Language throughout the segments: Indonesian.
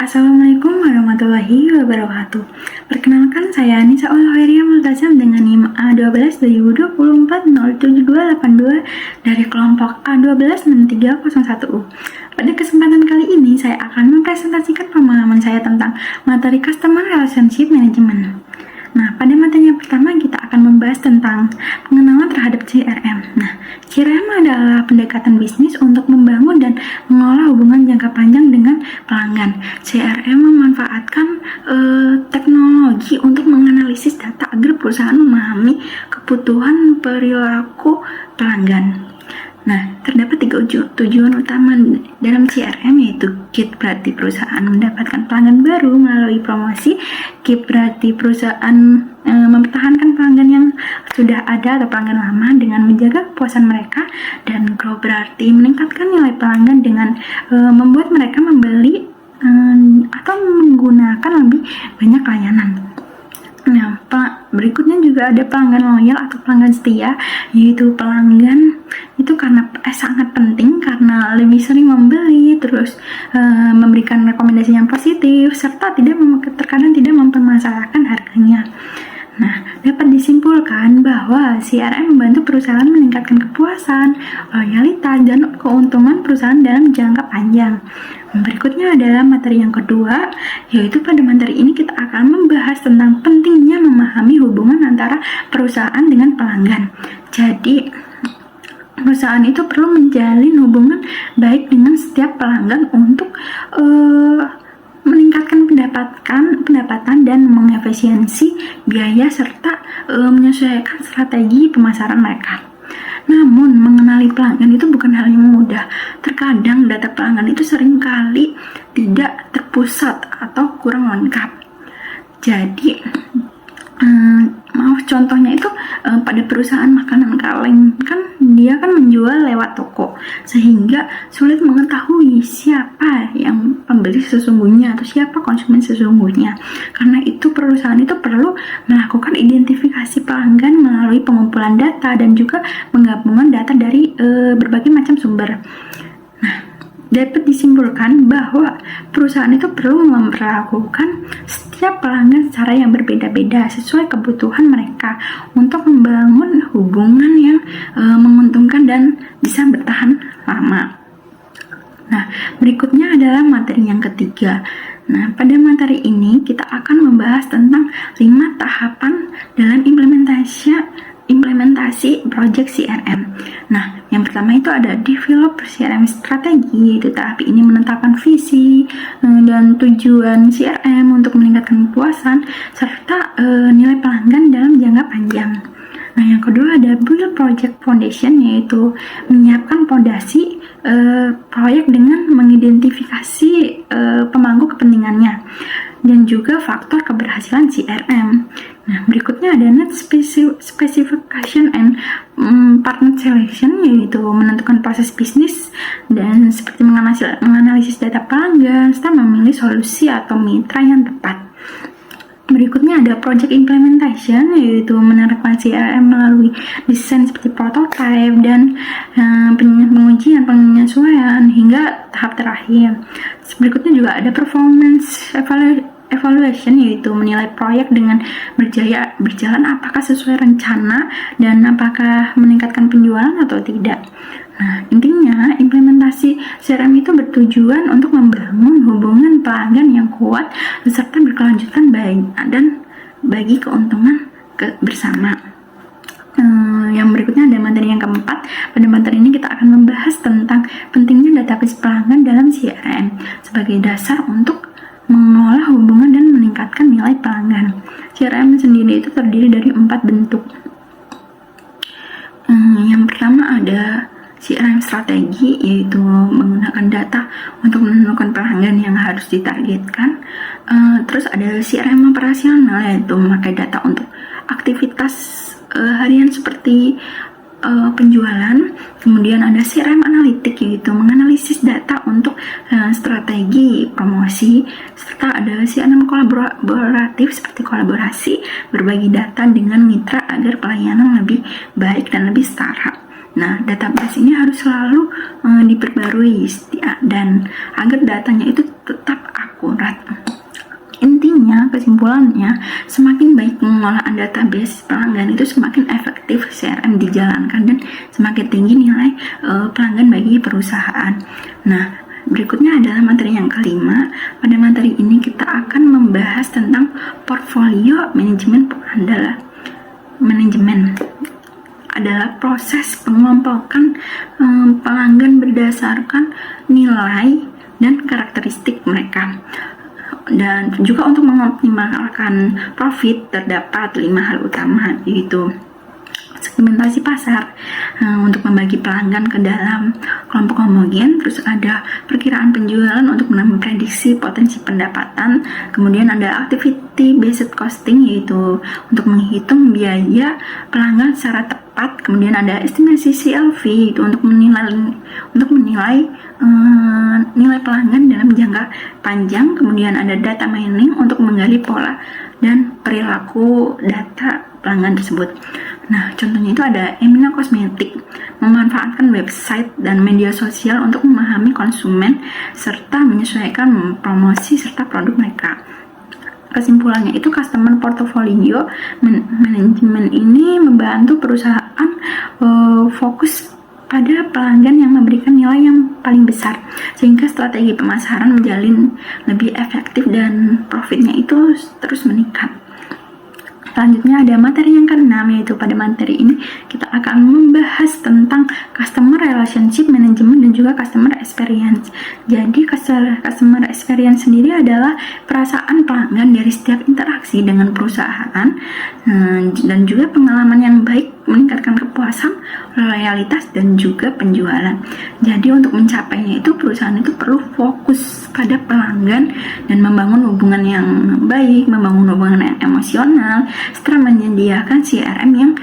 Assalamualaikum warahmatullahi wabarakatuh. Perkenalkan, saya Anissa Olhoeria Multazam dengan NIM A12 2024-07282 dari kelompok A126301U. Pada kesempatan kali ini, saya akan mempresentasikan pemahaman saya tentang materi Customer Relationship Management. Nah, pada materi yang pertama kita akan membahas tentang pengenalan terhadap CRM. Nah, CRM adalah pendekatan bisnis untuk membangun dan mengelola hubungan jangka panjang dengan pelanggan. CRM memanfaatkan teknologi untuk menganalisis data agar perusahaan memahami kebutuhan perilaku pelanggan. Nah, terdapat 3 tujuan utama dalam CRM, yaitu Keep berarti perusahaan mendapatkan pelanggan baru melalui promosi, Keep berarti perusahaan mempertahankan pelanggan yang sudah ada atau pelanggan lama dengan menjaga kepuasan mereka, dan Grow berarti meningkatkan nilai pelanggan dengan membuat mereka membeli atau menggunakan lebih banyak layanan. Nah, berikutnya juga ada pelanggan loyal atau pelanggan setia, yaitu pelanggan itu karena sangat penting karena lebih sering membeli, terus memberikan rekomendasi yang positif, serta terkadang tidak mempermasalahkan harganya. Nah, dapat disimpulkan bahwa CRM membantu perusahaan meningkatkan kepuasan, loyalitas, dan keuntungan perusahaan dalam jangka panjang. Berikutnya adalah materi yang kedua, yaitu pada materi ini kita akan membahas tentang pentingnya memahami hubungan antara perusahaan dengan pelanggan. Jadi, perusahaan itu perlu menjalin hubungan baik dengan setiap pelanggan untuk meningkatkan pendapatan dan mengefisiensi biaya serta menyesuaikan strategi pemasaran mereka. Namun, mengenali pelanggan itu bukan hal yang mudah. Terkadang data pelanggan itu seringkali tidak terpusat atau kurang lengkap. Jadi, contohnya itu pada perusahaan makanan kaleng, kan dia kan menjual lewat toko, sehingga sulit mengetahui siapa yang pembeli sesungguhnya atau siapa konsumen sesungguhnya. Karena itu perusahaan itu perlu melakukan identifikasi pelanggan melalui pengumpulan data dan juga penggabungan data dari berbagai macam sumber. Nah, dapat disimpulkan bahwa perusahaan itu perlu memperlakukan setiap pelanggan secara yang berbeda-beda sesuai kebutuhan mereka untuk membangun hubungan yang menguntungkan dan bisa bertahan lama. Nah, berikutnya adalah materi yang ketiga. Nah, pada materi ini kita akan membahas tentang 5 tahapan dalam implementasi project CRM. Nah, yang pertama itu ada develop CRM strategi, yaitu tahap ini menetapkan visi dan tujuan CRM untuk meningkatkan kepuasan serta nilai pelanggan dalam jangka panjang. Nah, yang kedua ada build project foundation, yaitu menyiapkan fondasi proyek dengan mengidentifikasi pemangku kepentingannya dan juga faktor keberhasilan CRM. Nah, berikutnya ada need specification and partner selection, yaitu menentukan proses bisnis dan seperti menganalisis data pelanggan serta memilih solusi atau mitra yang tepat. Berikutnya ada project implementation, yaitu menerapkan CRM melalui desain seperti prototype dan pengujian, penyesuaian hingga tahap terakhir. Berikutnya juga ada performance evaluation, yaitu menilai proyek dengan berjalan apakah sesuai rencana dan apakah meningkatkan penjualan atau tidak. Nah, intinya implementasi CRM itu bertujuan untuk membangun hubungan pelanggan yang kuat serta berkelanjutan dan bagi keuntungan bersama. Yang berikutnya ada materi yang keempat. Pada materi ini kita akan membahas tentang pentingnya database pelanggan dalam CRM sebagai dasar untuk mengelola hubungan dan meningkatkan nilai pelanggan. CRM sendiri itu terdiri dari 4 bentuk. Yang pertama ada CRM strategi, yaitu menggunakan data untuk menentukan pelanggan yang harus ditargetkan. Terus ada CRM operasional, yaitu memakai data untuk aktivitas harian seperti penjualan. Kemudian ada CRM analitik, yaitu menganalisis data untuk strategi promosi. Serta ada CRM kolaboratif seperti kolaborasi, berbagi data dengan mitra agar pelayanan lebih baik dan lebih setara. Nah, database ini harus selalu diperbarui dan agar datanya itu tetap akurat. kesimpulannya, semakin baik pengelolaan database pelanggan itu semakin efektif CRM dijalankan dan semakin tinggi nilai pelanggan bagi perusahaan. Nah, berikutnya adalah materi yang kelima. Pada materi ini kita akan membahas tentang portfolio manajemen manajemen adalah proses pengelompokan pelanggan berdasarkan nilai dan karakteristik mereka. Dan juga untuk mengoptimalkan profit terdapat 5 hal utama, yaitu segmentasi pasar untuk membagi pelanggan ke dalam kelompok homogen, terus ada perkiraan penjualan untuk memprediksi potensi pendapatan, kemudian ada activity based costing, yaitu untuk menghitung biaya pelanggan secara tepat, kemudian ada estimasi CLV, itu untuk menilai nilai pelanggan dalam jangka panjang, kemudian ada data mining untuk menggali pola dan perilaku data pelanggan tersebut. Nah, contohnya itu ada Emina Kosmetik, memanfaatkan website dan media sosial untuk memahami konsumen serta menyesuaikan promosi serta produk mereka. Kesimpulannya itu customer portfolio manajemen ini membantu perusahaan fokus pada pelanggan yang memberikan nilai yang paling besar, sehingga strategi pemasaran menjalin lebih efektif dan profitnya itu terus meningkat. Selanjutnya ada materi yang keenam, yaitu pada materi ini kita akan membahas tentang customer relationship management dan juga customer experience. Jadi customer experience sendiri adalah perasaan pelanggan dari setiap interaksi dengan perusahaan dan juga pengalaman yang baik meningkatkan kepuasan, loyalitas, dan juga penjualan. Jadi untuk mencapainya itu perusahaan itu perlu fokus pada pelanggan dan membangun hubungan yang baik, membangun hubungan yang emosional, setelah menyediakan CRM yang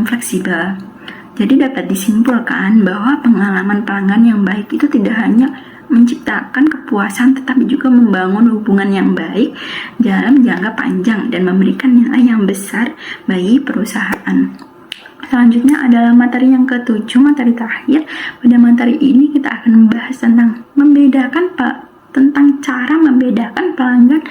fleksibel. Jadi dapat disimpulkan bahwa pengalaman pelanggan yang baik itu tidak hanya menciptakan kepuasan tetapi juga membangun hubungan yang baik dalam jangka panjang dan memberikan nilai yang besar bagi perusahaan. Selanjutnya adalah materi yang ketujuh, materi terakhir. Pada materi ini kita akan membahas tentang cara membedakan pelanggan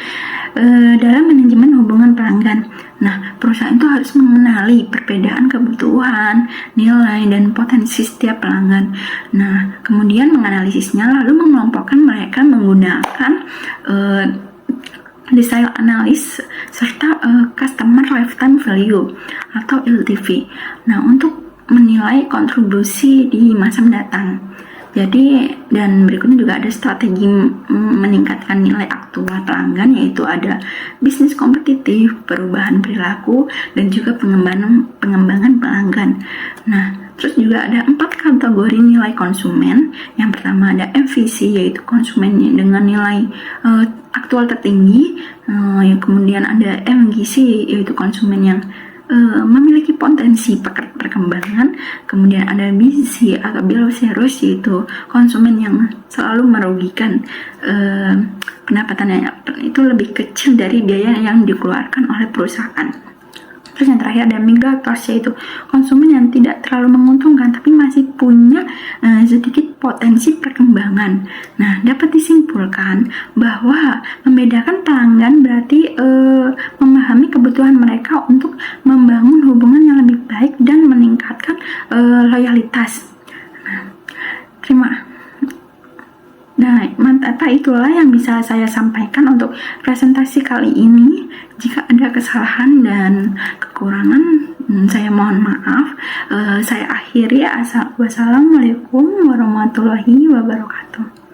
dalam manajemen hubungan pelanggan. Nah, perusahaan itu harus mengenali perbedaan kebutuhan, nilai, dan potensi setiap pelanggan. Nah, kemudian menganalisisnya lalu mengelompokkan mereka menggunakan Desire Analysis serta Customer Lifetime Value atau LTV. Nah, untuk menilai kontribusi di masa mendatang. Jadi, dan berikutnya juga ada strategi meningkatkan nilai aktual pelanggan, yaitu ada bisnis kompetitif, perubahan perilaku, dan juga pengembangan pelanggan. Nah, terus juga ada 4 kategori nilai konsumen. Yang pertama ada MVC, yaitu konsumen dengan nilai aktual tertinggi. Kemudian ada MGC, yaitu konsumen yang memiliki potensi perkembangan. Kemudian ada BC atau below zero, yaitu konsumen yang selalu merugikan, pendapatannya itu lebih kecil dari biaya yang dikeluarkan oleh perusahaan. Terus yang terakhir ada migrator, yaitu konsumen yang tidak terlalu menguntungkan tapi masih punya sedikit potensi perkembangan. Nah, dapat disimpulkan bahwa membedakan pelanggan berarti memahami kebutuhan mereka untuk membangun hubungan yang lebih baik dan meningkatkan loyalitas. Itulah yang bisa saya sampaikan untuk presentasi kali ini. Jika ada kesalahan dan kekurangan, saya mohon maaf. Saya akhiri. Wassalamualaikum warahmatullahi wabarakatuh.